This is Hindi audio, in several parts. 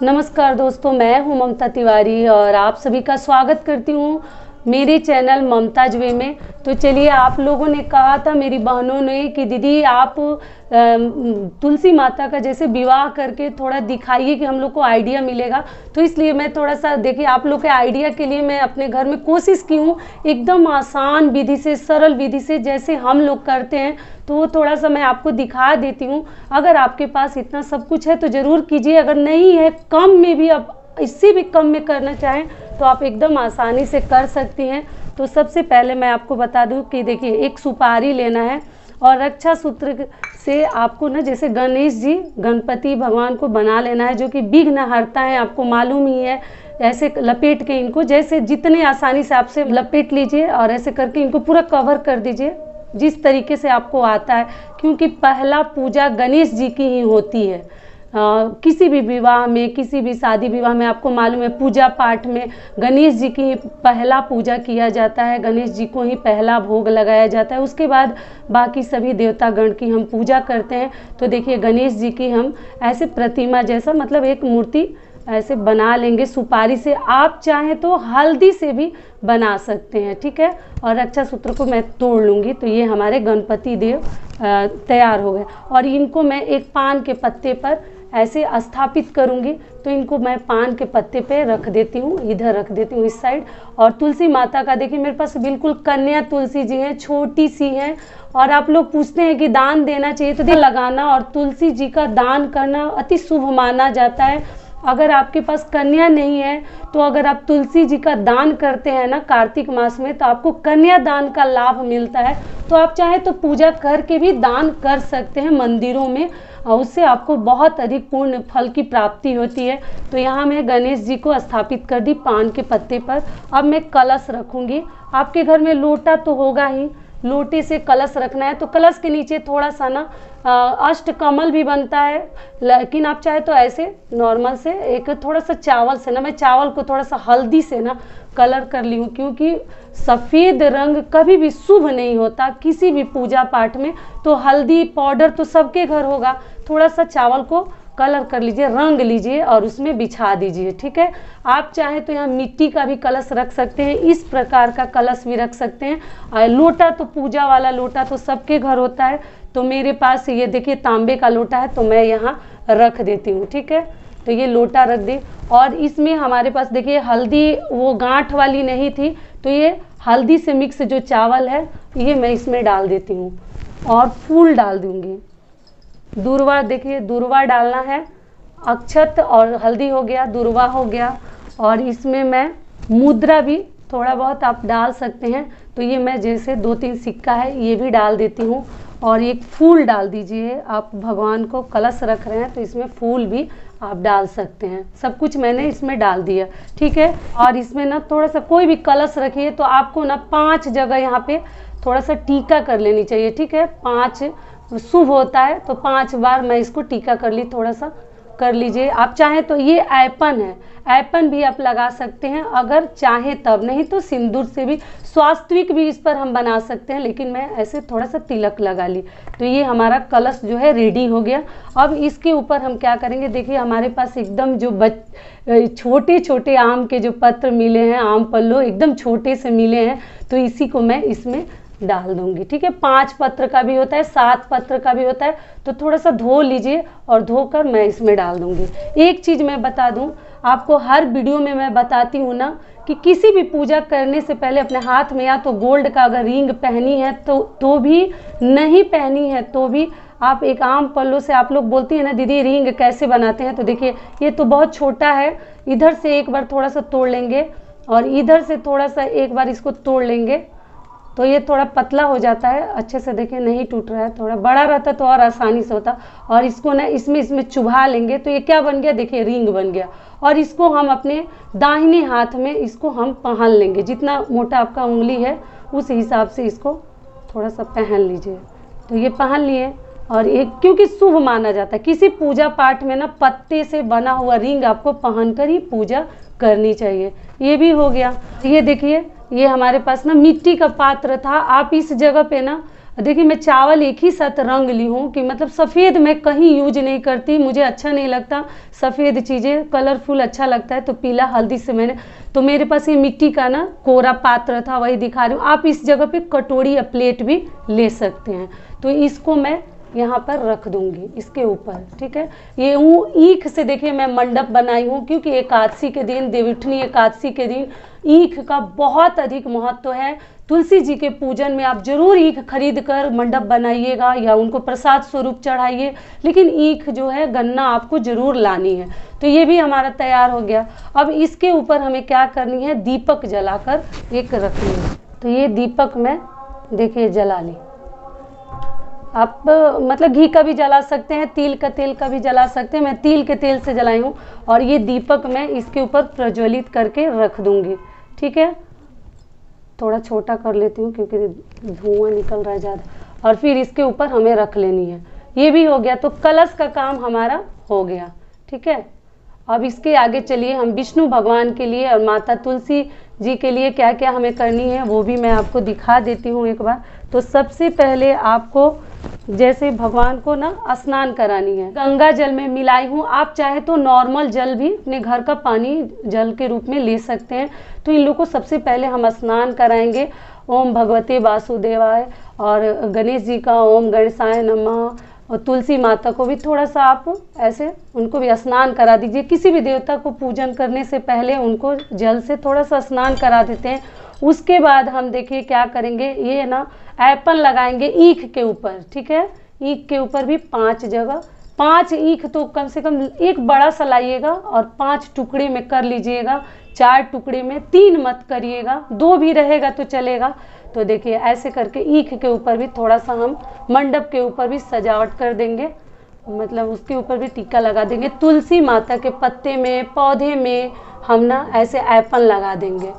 नमस्कार दोस्तों, मैं हूं ममता तिवारी और आप सभी का स्वागत करती हूं मेरे चैनल ममताज वे में। तो चलिए, आप लोगों ने कहा था, मेरी बहनों ने, कि दीदी आप तुलसी माता का जैसे विवाह करके थोड़ा दिखाइए कि हम लोग को आइडिया मिलेगा। तो इसलिए मैं थोड़ा सा, देखिए, आप लोग के आइडिया के लिए मैं अपने घर में कोशिश की हूँ एकदम आसान विधि से, सरल विधि से, जैसे हम लोग करते हैं, तो वो थोड़ा सा मैं आपको दिखा देती हूँ। अगर आपके पास इतना सब कुछ है तो ज़रूर कीजिए, अगर नहीं है, कम में भी, आप इससे भी कम में करना चाहें तो आप एकदम आसानी से कर सकती हैं। तो सबसे पहले मैं आपको बता दूं कि देखिए, एक सुपारी लेना है और रक्षा सूत्र से आपको ना, जैसे गणेश जी, गणपति भगवान को बना लेना है, जो कि विघ्न हरता है, आपको मालूम ही है। ऐसे लपेट के इनको, जैसे जितने आसानी से आपसे लपेट लीजिए और ऐसे करके इनको पूरा कवर कर दीजिए, जिस तरीके से आपको आता है, क्योंकि पहला पूजा गणेश जी की ही होती है। किसी भी विवाह में, किसी भी शादी विवाह में, आपको मालूम है, पूजा पाठ में गणेश जी की पहला पूजा किया जाता है, गणेश जी को ही पहला भोग लगाया जाता है। उसके बाद बाकी सभी देवतागण की हम पूजा करते हैं। तो देखिए, गणेश जी की हम ऐसे प्रतिमा जैसा, मतलब एक मूर्ति ऐसे बना लेंगे सुपारी से। आप चाहें तो हल्दी से भी बना सकते हैं, ठीक है। और रक्षा सूत्र को मैं तोड़ लूँगी। तो ये हमारे गणपति देव तैयार हो गए। और इनको मैं एक पान के पत्ते पर ऐसे स्थापित करूँगी। तो इनको मैं पान के पत्ते पे रख देती हूँ, इधर रख देती हूँ, इस साइड। और तुलसी माता का देखिए, मेरे पास बिल्कुल कन्या तुलसी जी हैं, छोटी सी हैं। और आप लोग पूछते हैं कि दान देना चाहिए, तो लगाना और तुलसी जी का दान करना अति शुभ माना जाता है। अगर आपके पास कन्या नहीं है तो अगर आप तुलसी जी का दान करते हैं ना कार्तिक मास में, तो आपको कन्या दान का लाभ मिलता है। तो आप चाहे तो पूजा करके भी दान कर सकते हैं मंदिरों में, और उससे आपको बहुत अधिक पूर्ण फल की प्राप्ति होती है। तो यहाँ मैं गणेश जी को स्थापित कर दी पान के पत्ते पर। अब मैं कलश रखूँगी। आपके घर में लोटा तो होगा ही, लोटे से कलश रखना है। तो कलश के नीचे थोड़ा सा ना अष्टकमल भी बनता है, लेकिन आप चाहे तो ऐसे नॉर्मल से एक थोड़ा सा चावल से ना, मैं चावल को थोड़ा सा हल्दी से ना कलर कर ली हूँ, क्योंकि सफ़ेद रंग कभी भी शुभ नहीं होता किसी भी पूजा पाठ में। तो हल्दी पाउडर तो सबके घर होगा, थोड़ा सा चावल को कलर कर लीजिए, रंग लीजिए और उसमें बिछा दीजिए, ठीक है। आप चाहें तो यहाँ मिट्टी का भी कलश रख सकते हैं, इस प्रकार का कलश भी रख सकते हैं। और लोटा तो पूजा वाला लोटा तो सबके घर होता है। तो मेरे पास ये देखिए तांबे का लोटा है, तो मैं यहाँ रख देती हूँ, ठीक है। तो ये लोटा रख दी। और इसमें हमारे पास देखिए हल्दी वो गांठ वाली नहीं थी, तो ये हल्दी से मिक्स जो चावल है ये मैं इसमें डाल देती हूँ और फूल डाल दूँगी। दूर्वा, देखिए दूर्वा डालना है। अक्षत और हल्दी हो गया, दूर्वा हो गया, और इसमें मैं मुद्रा भी थोड़ा बहुत आप डाल सकते हैं। तो ये मैं जैसे 2-3 सिक्का है ये भी डाल देती हूँ। और एक फूल डाल दीजिए, आप भगवान को कलश रख रहे हैं तो इसमें फूल भी आप डाल सकते हैं। सब कुछ मैंने इसमें डाल दिया, ठीक है। और इसमें ना थोड़ा सा, कोई भी कलश रखिए तो आपको ना 5 जगह यहाँ पे थोड़ा सा टीका कर लेनी चाहिए, ठीक है। 5 शुभ होता है, तो 5 बार मैं इसको टीका कर ली, थोड़ा सा कर लीजिए। आप चाहें तो ये ऐपन है, ऐपन भी आप लगा सकते हैं अगर चाहें तब, नहीं तो सिंदूर से भी, स्वास्तिक भी इस पर हम बना सकते हैं, लेकिन मैं ऐसे थोड़ा सा तिलक लगा ली। तो ये हमारा कलश जो है रेडी हो गया। अब इसके ऊपर हम क्या करेंगे, देखिए हमारे पास एकदम जो छोटे छोटे आम के जो पत्र मिले हैं, आम पल्लो एकदम छोटे से मिले हैं, तो इसी को मैं इसमें डाल दूंगी, ठीक है। 5 पत्र का भी होता है, 7 पत्र का भी होता है। तो थोड़ा सा धो लीजिए और धोकर मैं इसमें डाल दूंगी। एक चीज़ मैं बता दूं आपको, हर वीडियो में मैं बताती हूँ ना कि किसी भी पूजा करने से पहले अपने हाथ में या तो गोल्ड का अगर रिंग पहनी है तो भी, नहीं पहनी है तो भी, आप एक आम पल्लो से, आप लोग बोलती हैं ना दीदी रिंग कैसे बनाते हैं, तो देखिए ये तो बहुत छोटा है, इधर से एक बार थोड़ा सा तोड़ लेंगे और इधर से थोड़ा सा एक बार इसको तोड़ लेंगे, तो ये थोड़ा पतला हो जाता है अच्छे से। देखिए नहीं टूट रहा है, थोड़ा बड़ा रहता तो और आसानी से होता। और इसको ना इसमें चुभा लेंगे तो ये क्या बन गया, देखिए रिंग बन गया। और इसको हम अपने दाहिने हाथ में इसको हम पहन लेंगे, जितना मोटा आपका उंगली है उस हिसाब से इसको थोड़ा सा पहन लीजिए। तो ये पहन लिए, और एक, क्योंकि शुभ माना जाता है किसी पूजा पाठ में ना, पत्ते से बना हुआ रिंग आपको पहनकर ही पूजा करनी चाहिए। ये भी हो गया। ये देखिए, ये हमारे पास ना मिट्टी का पात्र था। आप इस जगह पे ना देखिए मैं चावल एक ही साथ रंग ली हूँ कि मतलब सफ़ेद मैं कहीं यूज नहीं करती, मुझे अच्छा नहीं लगता सफ़ेद चीज़ें, कलरफुल अच्छा लगता है। तो पीला हल्दी से मैंने, तो मेरे पास ये मिट्टी का ना कोरा पात्र था, वही दिखा रही हूँ। आप इस जगह पे कटोरी या प्लेट भी ले सकते हैं। तो इसको मैं यहाँ पर रख दूंगी इसके ऊपर, ठीक है। ये ईख से देखिए मैं मंडप बनाई हूँ, क्योंकि एकादशी के दिन, देवउठनी एकादशी के दिन ईख का बहुत अधिक महत्व है। तुलसी जी के पूजन में आप जरूर ईख खरीद कर मंडप बनाइएगा या उनको प्रसाद स्वरूप चढ़ाइए, लेकिन ईख जो है गन्ना आपको जरूर लानी है। तो ये भी हमारा तैयार हो गया। अब इसके ऊपर हमें क्या करनी है, दीपक जलाकर एक रखनी है। तो ये दीपक मैं देखिए जला ली। आप मतलब घी का भी जला सकते हैं, तिल का तेल का भी जला सकते हैं। मैं तिल के तेल से जलाई हूँ। और ये दीपक मैं इसके ऊपर प्रज्वलित करके रख दूंगी, ठीक है। थोड़ा छोटा कर लेती हूँ क्योंकि धुआं निकल रहा है ज़्यादा। और फिर इसके ऊपर हमें रख लेनी है। ये भी हो गया। तो कलश का काम हमारा हो गया, ठीक है। अब इसके आगे चलिए हम विष्णु भगवान के लिए और माता तुलसी जी के लिए क्या क्या हमें करनी है वो भी मैं आपको दिखा देती हूँ एक बार। तो सबसे पहले आपको जैसे भगवान को ना स्नान करानी है, गंगा जल में मिलाई हूँ। आप चाहे तो नॉर्मल जल भी अपने घर का पानी जल के रूप में ले सकते हैं। तो इन लोगों को सबसे पहले हम स्नान कराएंगे। ओम भगवते वासुदेवाय, और गणेश जी का ओम गणेशाय नमः, और तुलसी माता को भी थोड़ा सा आप ऐसे उनको भी स्नान करा दीजिए। किसी भी देवता को पूजन करने से पहले उनको जल से थोड़ा सा स्नान करा देते हैं। उसके बाद हम देखिए क्या करेंगे, ये ना ऐपन लगाएंगे ईख के ऊपर, ठीक है। ईख के ऊपर भी 5 जगह, 5 ईख तो कम से कम एक बड़ा सा लाइएगा और 5 टुकड़े में कर लीजिएगा। 4 टुकड़े में, 3 मत करिएगा, 2 भी रहेगा तो चलेगा। तो देखिए ऐसे करके ईख के ऊपर भी थोड़ा सा हम मंडप के ऊपर भी सजावट कर देंगे, मतलब उसके ऊपर भी टीका लगा देंगे। तुलसी माता के पत्ते में, पौधे में हम ना ऐसे ऐपन लगा देंगे,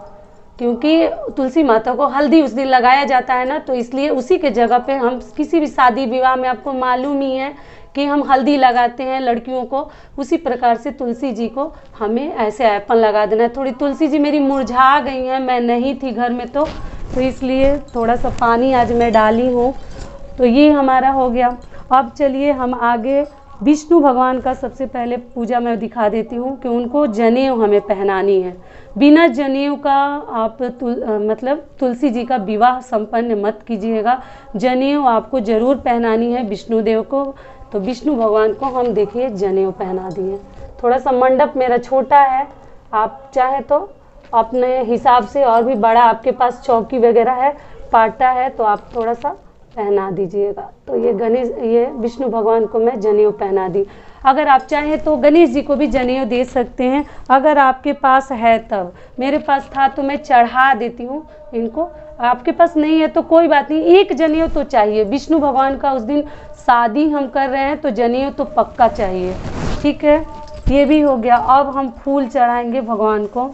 क्योंकि तुलसी माता को हल्दी उस दिन लगाया जाता है ना, तो इसलिए उसी के जगह पे हम किसी भी शादी विवाह में, आपको मालूम ही है कि हम हल्दी लगाते हैं लड़कियों को, उसी प्रकार से तुलसी जी को हमें ऐसे ऐपन लगा देना है। थोड़ी तुलसी जी मेरी मुरझा गई हैं, मैं नहीं थी घर में तो इसलिए थोड़ा सा पानी आज मैं डाली हूँ। तो ये हमारा हो गया। अब चलिए हम आगे विष्णु भगवान का सबसे पहले पूजा मैं दिखा देती हूँ कि उनको जनेऊ हमें पहनानी है। बिना जनेऊ का आप मतलब तुलसी जी का विवाह संपन्न मत कीजिएगा। जनेऊ आपको जरूर पहनानी है विष्णुदेव को। तो विष्णु भगवान को हम देखिए जनेऊ पहना दिए। थोड़ा सा मंडप मेरा छोटा है, आप चाहे तो अपने हिसाब से और भी बड़ा, आपके पास चौकी वगैरह है, पाटा है, तो आप थोड़ा सा पहना दीजिएगा। तो ये विष्णु भगवान को मैं जनेऊ पहना दी। अगर आप चाहें तो गणेश जी को भी जनेऊ दे सकते हैं, अगर आपके पास है तब। मेरे पास था तो मैं चढ़ा देती हूँ इनको। आपके पास नहीं है तो कोई बात नहीं, एक जनेऊ तो चाहिए। विष्णु भगवान का उस दिन शादी हम कर रहे हैं तो जनेऊ तो पक्का चाहिए, ठीक है। ये भी हो गया। अब हम फूल चढ़ाएंगे भगवान को।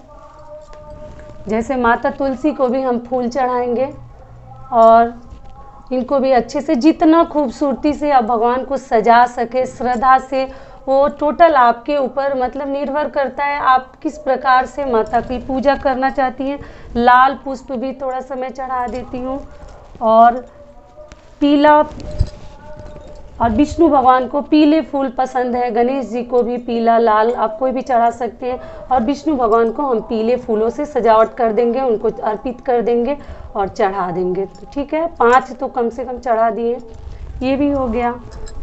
जैसे माता तुलसी को भी हम फूल चढ़ाएंगे और इनको भी अच्छे से, जितना खूबसूरती से आप भगवान को सजा सके श्रद्धा से, वो टोटल आपके ऊपर मतलब निर्भर करता है आप किस प्रकार से माता की पूजा करना चाहती हैं। लाल पुष्प भी थोड़ा सा मैं चढ़ा देती हूँ, और पीला, और विष्णु भगवान को पीले फूल पसंद है। गणेश जी को भी पीला, लाल आप कोई भी चढ़ा सकते हैं। और विष्णु भगवान को हम पीले फूलों से सजावट कर देंगे, उनको अर्पित कर देंगे और चढ़ा देंगे, तो ठीक है। 5 तो कम से कम चढ़ा दिए। ये भी हो गया।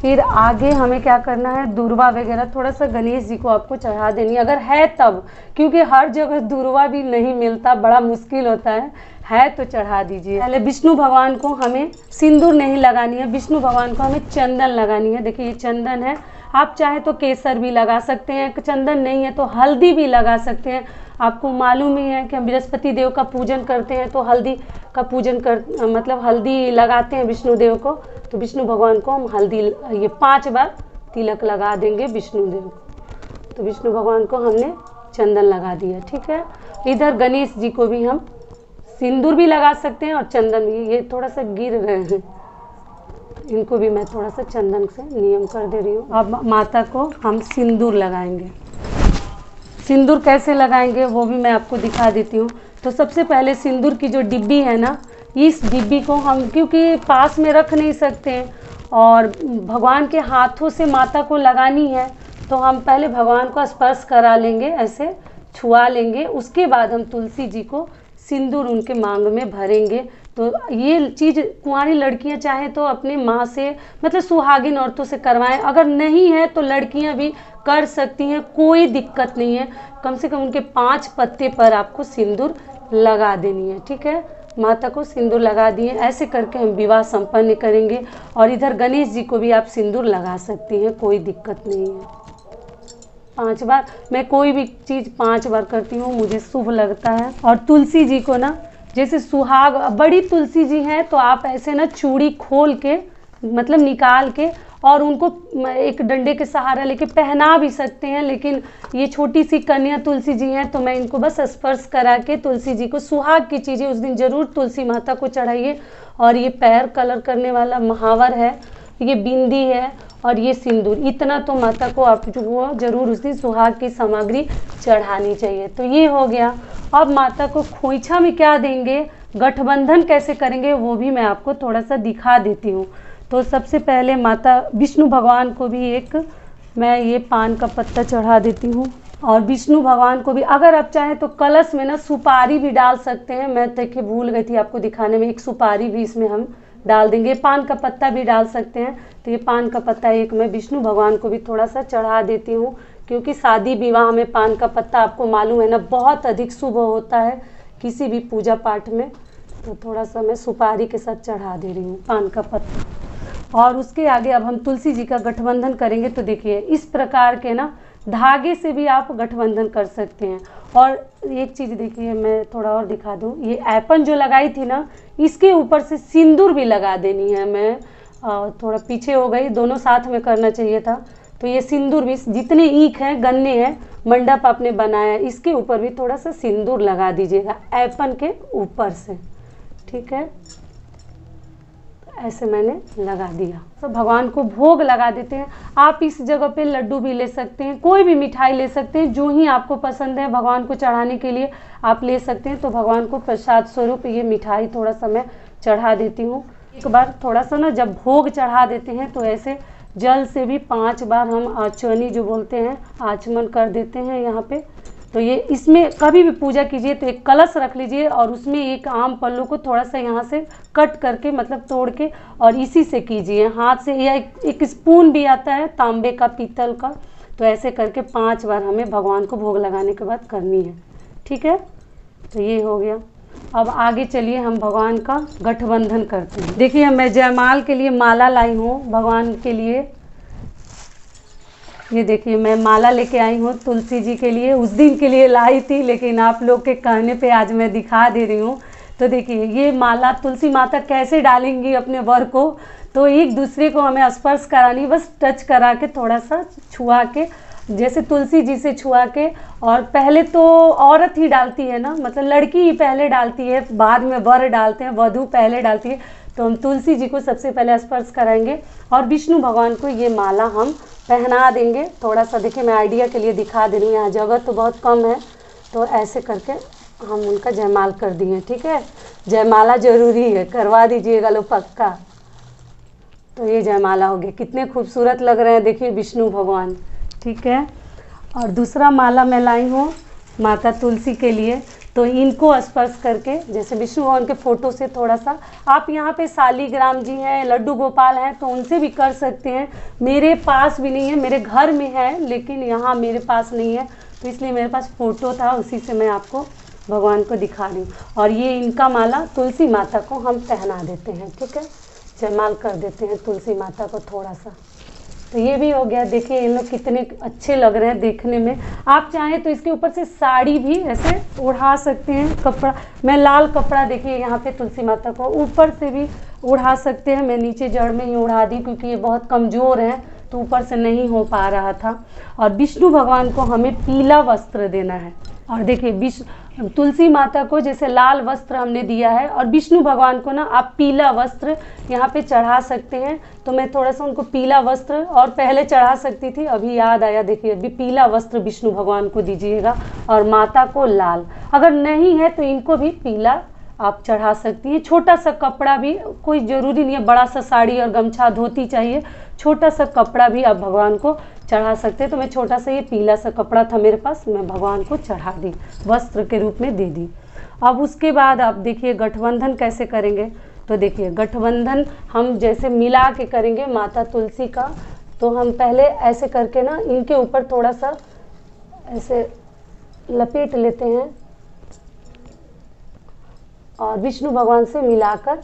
फिर आगे हमें क्या करना है, दूर्वा वगैरह थोड़ा सा गणेश जी को आपको चढ़ा देनी है, अगर है तब, क्योंकि हर जगह दूर्वा भी नहीं मिलता, बड़ा मुश्किल होता है तो चढ़ा दीजिए। पहले विष्णु भगवान को हमें सिंदूर नहीं लगानी है, विष्णु भगवान को हमें चंदन लगानी है। देखिए ये चंदन है, आप चाहे तो केसर भी लगा सकते हैं, चंदन नहीं है तो हल्दी भी लगा सकते हैं। आपको मालूम ही है कि हम बृहस्पति देव का पूजन करते हैं तो हल्दी का पूजन मतलब हल्दी लगाते हैं विष्णु देव को। तो विष्णु भगवान को हम हल्दी, ये 5 बार तिलक लगा देंगे विष्णु देव को। तो विष्णु भगवान को हमने चंदन लगा दिया, ठीक है। इधर गणेश जी को भी हम सिंदूर भी लगा सकते हैं और चंदन भी। ये थोड़ा सा गिर रहे हैं, इनको भी मैं थोड़ा सा चंदन से नियम कर दे रही हूँ। अब माता को हम सिंदूर लगाएंगे। सिंदूर कैसे लगाएंगे वो भी मैं आपको दिखा देती हूँ। तो सबसे पहले सिंदूर की जो डिब्बी है ना, इस डिब्बी को हम क्योंकि पास में रख नहीं सकते हैं और भगवान के हाथों से माता को लगानी है, तो हम पहले भगवान को स्पर्श करा लेंगे, ऐसे छुआ लेंगे। उसके बाद हम तुलसी जी को सिंदूर उनके मांग में भरेंगे। तो ये चीज़ कुंवारी लड़कियां चाहें तो अपने माँ से, मतलब सुहागिन औरतों से करवाएं। अगर नहीं है तो लड़कियां भी कर सकती हैं, कोई दिक्कत नहीं है। कम से कम उनके 5 पत्ते पर आपको सिंदूर लगा देनी है, ठीक है। माता को सिंदूर लगा दिए, ऐसे करके हम विवाह संपन्न करेंगे। और इधर गणेश जी को भी आप सिंदूर लगा सकती हैं, कोई दिक्कत नहीं है। 5 बार, मैं कोई भी चीज़ 5 बार करती हूँ, मुझे शुभ लगता है। और तुलसी जी को ना, जैसे सुहाग बड़ी तुलसी जी हैं तो आप ऐसे ना चूड़ी खोल के, मतलब निकाल के, और उनको एक डंडे के सहारा लेके पहना भी सकते हैं। लेकिन ये छोटी सी कन्या तुलसी जी हैं तो मैं इनको बस स्पर्श करा के तुलसी जी को, सुहाग की चीज़ें उस दिन जरूर तुलसी माता को चढ़ाइए। और ये पैर कलर करने वाला महावर है, ये बिंदी है और ये सिंदूर, इतना तो माता को आप जो वो जरूर उस दिन सुहाग की सामग्री चढ़ानी चाहिए। तो ये हो गया। अब माता को खोइछा में क्या देंगे, गठबंधन कैसे करेंगे, वो भी मैं आपको थोड़ा सा दिखा देती हूँ। तो सबसे पहले माता विष्णु भगवान को भी एक मैं ये पान का पत्ता चढ़ा देती हूँ। और विष्णु भगवान को भी अगर आप चाहें तो कलश में ना सुपारी भी डाल सकते हैं। मैं देखिए भूल गई थी आपको दिखाने में, एक सुपारी भी इसमें हम डाल देंगे। पान का पत्ता भी डाल सकते हैं। तो ये पान का पत्ता एक मैं विष्णु भगवान को भी थोड़ा सा चढ़ा देती हूँ, क्योंकि शादी विवाह में पान का पत्ता आपको मालूम है ना बहुत अधिक शुभ होता है किसी भी पूजा पाठ में। तो थोड़ा सा मैं सुपारी के साथ चढ़ा दे रही हूँ पान का पत्ता। और उसके आगे अब हम तुलसी जी का गठबंधन करेंगे। तो देखिए इस प्रकार के ना धागे से भी आप गठबंधन कर सकते हैं। और एक चीज़ देखिए, मैं थोड़ा और दिखा दूँ, ये ऐपन जो लगाई थी ना, इसके ऊपर से सिंदूर भी लगा देनी है। मैं थोड़ा पीछे हो गई, दोनों साथ में करना चाहिए था। तो ये सिंदूर भी, जितने ईख हैं, गन्ने हैं, मंडप आपने बनाया है, इसके ऊपर भी थोड़ा सा सिंदूर लगा दीजिएगा ऐपन के ऊपर से, ठीक है। ऐसे मैंने लगा दिया। तो भगवान को भोग लगा देते हैं। आप इस जगह पे लड्डू भी ले सकते हैं, कोई भी मिठाई ले सकते हैं, जो ही आपको पसंद है भगवान को चढ़ाने के लिए आप ले सकते हैं। तो भगवान को प्रसाद स्वरूप ये मिठाई थोड़ा सा मैं चढ़ा देती हूँ। एक बार थोड़ा सा ना जब भोग चढ़ा देते हैं तो ऐसे जल से भी 5 बार हम आचमनी जो बोलते हैं, आचमन कर देते हैं यहाँ पे। तो ये इसमें कभी भी पूजा कीजिए तो एक कलश रख लीजिए और उसमें एक आम पल्लू को थोड़ा सा यहाँ से कट करके, मतलब तोड़ के, और इसी से कीजिए हाथ से, या एक स्पून भी आता है तांबे का, पीतल का। तो ऐसे करके 5 बार हमें भगवान को भोग लगाने के बाद करनी है, ठीक है। तो ये हो गया। अब आगे चलिए हम भगवान का गठबंधन करते हैं। देखिए मैं जयमाल के लिए माला लाई हूँ भगवान के लिए। ये देखिए मैं माला लेके आई हूँ तुलसी जी के लिए, उस दिन के लिए लाई थी लेकिन आप लोग के कहने पे आज मैं दिखा दे रही हूँ। तो देखिए ये माला तुलसी माता कैसे डालेंगी अपने वर को, तो एक दूसरे को हमें स्पर्श करानी, बस टच करा के थोड़ा सा छुआ के, जैसे तुलसी जी से छुआ के। और पहले तो औरत ही डालती है ना, मतलब लड़की ही पहले डालती है, बाद में वर डालते हैं, वधू पहले डालती है। तो हम तुलसी जी को सबसे पहले स्पर्श कराएंगे और विष्णु भगवान को ये माला हम पहना देंगे। थोड़ा सा देखिए मैं आइडिया के लिए दिखा दे रही हूँ, यहाँ जगह तो बहुत कम है। तो ऐसे करके हम उनका जयमाल कर दिए, ठीक है। जयमाला जरूरी है, करवा दीजिएगा लो पक्का। तो ये जयमाला हो गया, कितने खूबसूरत लग रहे हैं देखिए विष्णु भगवान, ठीक है। और दूसरा माला मैं लाई हूँ माता तुलसी के लिए। तो इनको स्पर्श करके, जैसे विष्णु भगवान के फोटो से थोड़ा सा, आप यहाँ पे शालीग्राम जी हैं, लड्डू गोपाल हैं, तो उनसे भी कर सकते हैं। मेरे पास भी नहीं है, मेरे घर में है लेकिन यहाँ मेरे पास नहीं है, तो इसलिए मेरे पास फ़ोटो था, उसी से मैं आपको भगवान को दिखा रही हूँ। और ये इनका माला तुलसी माता को हम पहना देते हैं, ठीक है। जयमाल कर देते हैं तुलसी माता को थोड़ा सा। तो ये भी हो गया। देखिए इन लोग कितने अच्छे लग रहे हैं देखने में। आप चाहें तो इसके ऊपर से साड़ी भी ऐसे उड़ा सकते हैं, कपड़ा, मैं लाल कपड़ा देखिए यहाँ पे तुलसी माता को ऊपर से भी उड़ा सकते हैं। मैं नीचे जड़ में ही उड़ा दी क्योंकि ये बहुत कमज़ोर हैं तो ऊपर से नहीं हो पा रहा था। और विष्णु भगवान को हमें पीला वस्त्र देना है। और देखिए तुलसी माता को जैसे लाल वस्त्र हमने दिया है और विष्णु भगवान को ना आप पीला वस्त्र यहाँ पे चढ़ा सकते हैं। तो मैं थोड़ा सा उनको पीला वस्त्र, और पहले चढ़ा सकती थी, अभी याद आया, देखिए अभी पीला वस्त्र विष्णु भगवान को दीजिएगा और माता को लाल। अगर नहीं है तो इनको भी पीला आप चढ़ा सकती हैं। छोटा सा कपड़ा भी, कोई ज़रूरी नहीं है बड़ा सा साड़ी और गमछा धोती चाहिए, छोटा सा कपड़ा भी आप भगवान को चढ़ा सकते हैं। तो मैं छोटा सा ये पीला सा कपड़ा था मेरे पास, मैं भगवान को चढ़ा दी, वस्त्र के रूप में दे दी। अब उसके बाद आप देखिए गठबंधन कैसे करेंगे। तो देखिए गठबंधन हम जैसे मिला के करेंगे माता तुलसी का। तो हम पहले ऐसे करके ना इनके ऊपर थोड़ा सा ऐसे लपेट लेते हैं और विष्णु भगवान से मिलाकर,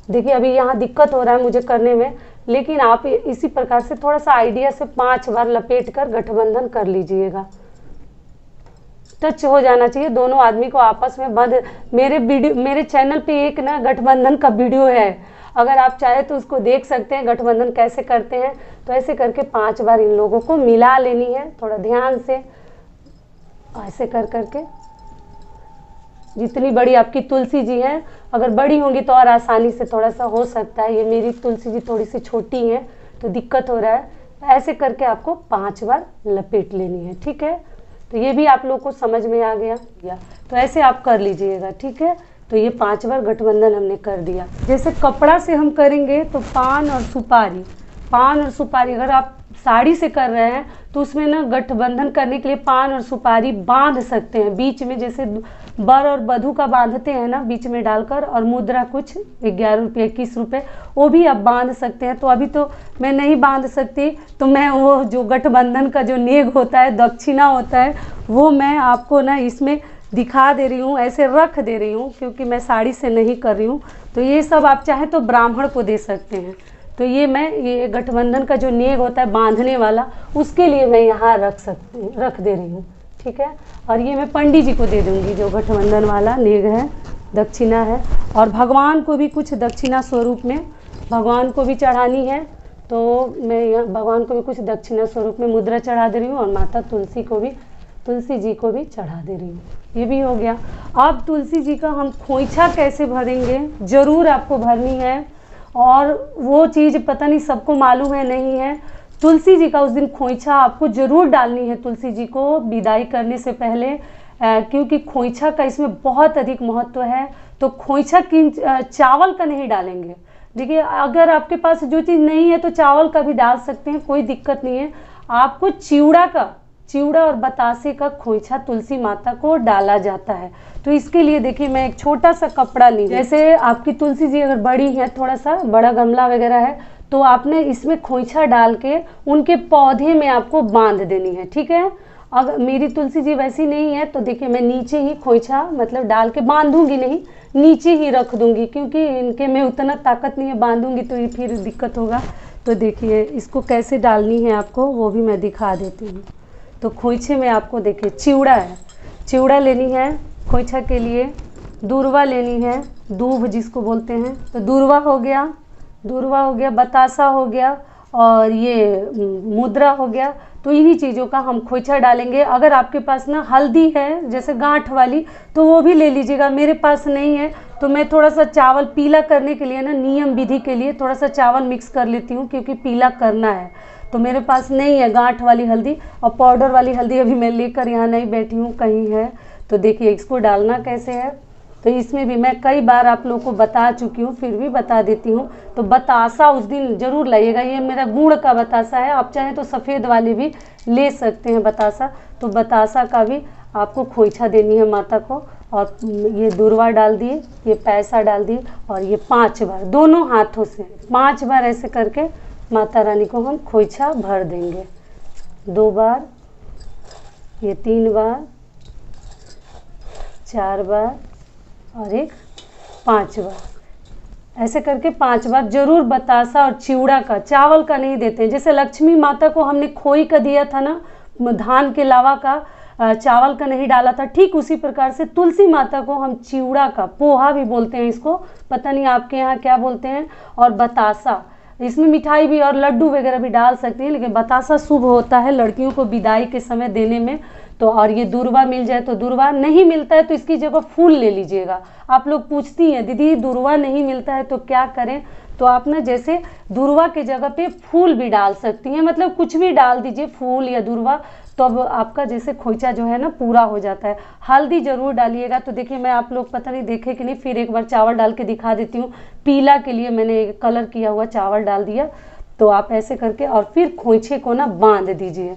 देखिए अभी यहाँ दिक्कत हो रहा है मुझे करने में, लेकिन आप इसी प्रकार से थोड़ा सा आइडिया से 5 बार लपेट कर गठबंधन कर लीजिएगा। टच हो जाना चाहिए दोनों आदमी को आपस में बंद। मेरे चैनल पे एक ना गठबंधन का वीडियो है, अगर आप चाहे तो उसको देख सकते हैं, गठबंधन कैसे करते हैं। तो ऐसे करके 5 बार इन लोगों को मिला लेनी है, थोड़ा ध्यान से ऐसे कर करके। जितनी बड़ी आपकी तुलसी जी है, अगर बड़ी होंगी तो और आसानी से थोड़ा सा हो सकता है। ये मेरी तुलसी जी थोड़ी सी छोटी है तो दिक्कत हो रहा है। ऐसे करके आपको 5 बार लपेट लेनी है, ठीक है। तो ये भी आप लोग को समझ में आ गया, तो ऐसे आप कर लीजिएगा, ठीक है। तो ये 5 बार गठबंधन हमने कर दिया। जैसे कपड़ा से हम करेंगे तो पान और सुपारी अगर आप साड़ी से कर रहे हैं तो उसमें ना गठबंधन करने के लिए पान और सुपारी बांध सकते हैं बीच में, जैसे बर और बधू का बांधते हैं ना बीच में डालकर, और मुद्रा कुछ 11 रुपये 21 रुपये वो भी आप बांध सकते हैं। तो अभी तो मैं नहीं बांध सकती, तो मैं वो जो गठबंधन का जो नेग होता है, दक्षिणा होता है, वो मैं आपको ना इसमें दिखा दे रही हूँ, ऐसे रख दे रही हूँ, क्योंकि मैं साड़ी से नहीं कर रही हूँ। तो ये सब आप चाहें तो ब्राह्मण को दे सकते हैं। तो ये गठबंधन का जो नेग होता है बांधने वाला, उसके लिए मैं यहाँ रख दे रही हूँ, ठीक है। और ये मैं पंडित जी को दे दूँगी, जो गठबंधन वाला नेग है, दक्षिणा है। और भगवान को भी कुछ दक्षिणा स्वरूप में भगवान को भी चढ़ानी है, तो मैं यहाँ भगवान को भी कुछ दक्षिणा स्वरूप में मुद्रा चढ़ा दे रही हूँ, और माता तुलसी जी को भी चढ़ा दे रही हूँ। ये भी हो गया। अब तुलसी जी का हम खोइछा कैसे भरेंगे, ज़रूर आपको भरनी है, और वो चीज़ पता नहीं सबको मालूम है नहीं है। तुलसी जी का उस दिन खोइछा आपको ज़रूर डालनी है तुलसी जी को विदाई करने से पहले, क्योंकि खोइछा का इसमें बहुत अधिक महत्व है। तो खोइछा चावल का नहीं डालेंगे। देखिए अगर आपके पास जो चीज़ नहीं है तो चावल का भी डाल सकते हैं, कोई दिक्कत नहीं है। आपको चिवड़ा और बतासे का खोइछा तुलसी माता को डाला जाता है। तो इसके लिए देखिए मैं एक छोटा सा कपड़ा ली, जैसे आपकी तुलसी जी अगर बड़ी है, थोड़ा सा बड़ा गमला वगैरह है, तो आपने इसमें खोइछा डाल के उनके पौधे में आपको बांध देनी है, ठीक है। अगर मेरी तुलसी जी वैसी नहीं है तो देखिए मैं नीचे ही खोइछा मतलब डाल के बांधूंगी नहीं, नीचे ही रख दूंगी, क्योंकि इनके में उतना ताकत नहीं है, बांधूंगी तो ये फिर दिक्कत होगा। तो देखिए इसको कैसे डालनी है आपको वो भी मैं दिखा देती हूँ। तो खोइछे में आपको देखिए चिवड़ा लेनी है खोइछा के लिए, दूर्वा लेनी है, दूब जिसको बोलते हैं, तो दूर्वा हो गया, बतासा हो गया, और ये मुद्रा हो गया। तो इन्हीं चीज़ों का हम खोइछा डालेंगे। अगर आपके पास ना हल्दी है जैसे गांठ वाली तो वो भी ले लीजिएगा, मेरे पास नहीं है तो मैं थोड़ा सा चावल पीला करने के लिए ना, नियम विधि के लिए थोड़ा सा चावल मिक्स कर लेती हूँ, क्योंकि पीला करना है। तो मेरे पास नहीं है गांठ वाली हल्दी, और पाउडर वाली हल्दी अभी मैं लेकर यहाँ नहीं बैठी हूँ, कहीं है। तो देखिए इसको डालना कैसे है। तो इसमें भी मैं कई बार आप लोगों को बता चुकी हूँ, फिर भी बता देती हूँ। तो बतासा उस दिन ज़रूर लाइएगा, ये मेरा गुड़ का बतासा है, आप चाहें तो सफ़ेद वाले भी ले सकते हैं बतासा। तो बतासा का भी आपको खोइछा देनी है माता को, और ये दूर्वा डाल दिए, ये पैसा डाल दिए, और ये 5 बार दोनों हाथों से 5 बार ऐसे करके माता रानी को हम खोइछा भर देंगे। 2 बार, ये 3 बार, 4 बार, और एक 5 बार। ऐसे करके 5 बार जरूर बतासा और चिवड़ा का, चावल का नहीं देते हैं। जैसे लक्ष्मी माता को हमने खोई का दिया था ना, धान के लावा का, चावल का नहीं डाला था, ठीक उसी प्रकार से तुलसी माता को हम चिवड़ा का, पोहा भी बोलते हैं इसको, पता नहीं आपके यहाँ क्या बोलते हैं, और बतासा, इसमें मिठाई भी और लड्डू वगैरह भी डाल सकते हैं, लेकिन बतासा शुभ होता है लड़कियों को विदाई के समय देने में। तो और ये दूर्वा मिल जाए तो दूर्वा, नहीं मिलता है तो इसकी जगह फूल ले लीजिएगा। आप लोग पूछती हैं दीदी दूर्वा नहीं मिलता है तो क्या करें, तो आप ना जैसे दूर्वा के जगह पे फूल भी डाल सकती हैं, मतलब कुछ भी डाल दीजिए, फूल या दूर्वा, तो अब आपका जैसे खोइचा जो है ना पूरा हो जाता है। हल्दी ज़रूर डालिएगा। तो देखिए मैं आप लोग पता नहीं देखे कि नहीं, फिर एक बार चावल डाल के दिखा देती हूँ। पीला के लिए मैंने कलर किया हुआ चावल डाल दिया। तो आप ऐसे करके और फिर खोइचे को ना बांध दीजिए।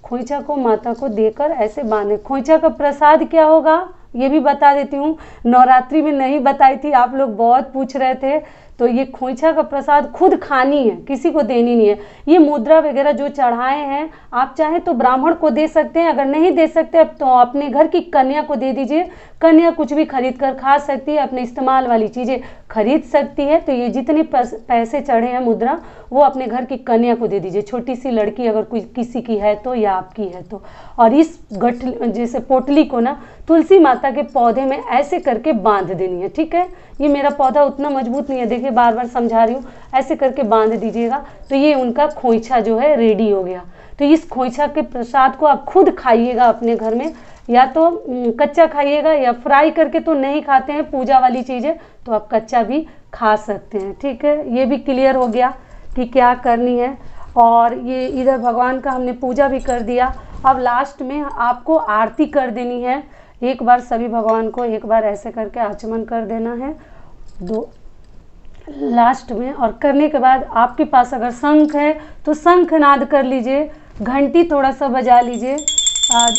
खोइचा को माता को देकर ऐसे बांधे। खोइचा का प्रसाद क्या होगा ये भी बता देती हूँ। नवरात्रि में नहीं बताई थी, आप लोग बहुत पूछ रहे थे। तो ये खोइचा का प्रसाद खुद खानी है, किसी को देनी नहीं है। ये मुद्रा वगैरह जो चढ़ाए हैं आप चाहे तो ब्राह्मण को दे सकते हैं, अगर नहीं दे सकते तो अपने घर की कन्या को दे दीजिए। कन्या कुछ भी खरीद कर खा सकती है, अपने इस्तेमाल वाली चीज़ें खरीद सकती है। तो ये जितने पैसे चढ़े हैं मुद्रा वो अपने घर की कन्या को दे दीजिए। छोटी सी लड़की अगर कोई किसी की है तो या आपकी है तो। और इस जैसे पोटली को ना तुलसी माता के पौधे में ऐसे करके बांध देनी है, ठीक है। ये मेरा पौधा उतना मजबूत नहीं है, देखिए बार बार समझा रही हूँ, ऐसे करके बांध दीजिएगा। तो ये उनका खोइचा जो है रेडी हो गया। तो इस खोइचा के प्रसाद को आप खुद खाइएगा अपने घर में, या तो कच्चा खाइएगा या फ्राई करके तो नहीं खाते हैं पूजा वाली चीज़ें, तो आप कच्चा भी खा सकते हैं, ठीक है। ये भी क्लियर हो गया कि क्या करनी है। और ये इधर भगवान का हमने पूजा भी कर दिया। अब लास्ट में आपको आरती कर देनी है। एक बार सभी भगवान को एक बार ऐसे करके आचमन कर देना है दो लास्ट में। और करने के बाद आपके पास अगर शंख है तो शंख नाद कर लीजिए, घंटी थोड़ा सा बजा लीजिए, और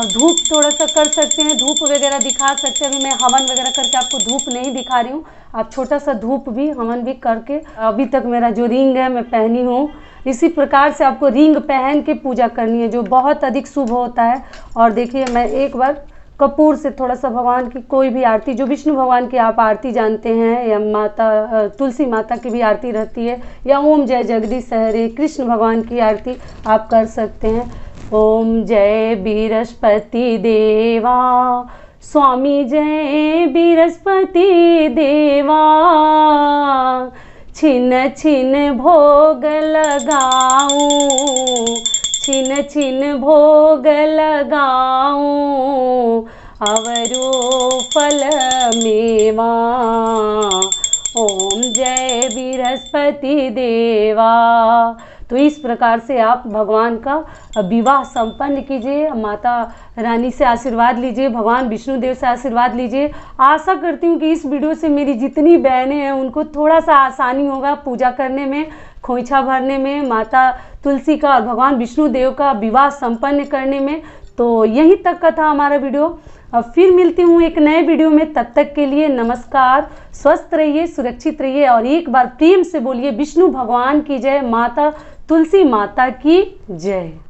धूप थोड़ा सा कर सकते हैं, धूप वगैरह दिखा सकते हैं। अभी मैं हवन वगैरह करके आपको धूप नहीं दिखा रही हूँ, आप छोटा सा धूप भी हवन भी करके। अभी तक मेरा जो रिंग है मैं पहनी हूँ, इसी प्रकार से आपको रिंग पहन के पूजा करनी है, जो बहुत अधिक शुभ होता है। और देखिए मैं एक बार कपूर से थोड़ा सा भगवान की कोई भी आरती, जो विष्णु भगवान की आप आरती जानते हैं, या माता तुलसी माता की भी आरती रहती है, या ओम जय जगदीश हरे कृष्ण भगवान की आरती आप कर सकते हैं। ओम जय बृहस्पति देवा, स्वामी जय बृहस्पति देवा, छिन छिन भोग लगाऊं, छिन छिन भोग लगाऊं, अवरो फल मेवा। ओम जय बृहस्पति देवा। तो इस प्रकार से आप भगवान का विवाह संपन्न कीजिए, माता रानी से आशीर्वाद लीजिए, भगवान विष्णुदेव से आशीर्वाद लीजिए। आशा करती हूँ कि इस वीडियो से मेरी जितनी बहनें हैं उनको थोड़ा सा आसानी होगा पूजा करने में, खोइछा भरने में, माता तुलसी का और भगवान विष्णुदेव का विवाह संपन्न करने में। तो यहीं तक का था हमारा वीडियो। अब फिर मिलती हूँ एक नए वीडियो में, तब तक के लिए नमस्कार। स्वस्थ रहिए, सुरक्षित रहिए, और एक बार प्रेम से बोलिए विष्णु भगवान की जय, माता तुलसी माता की जय।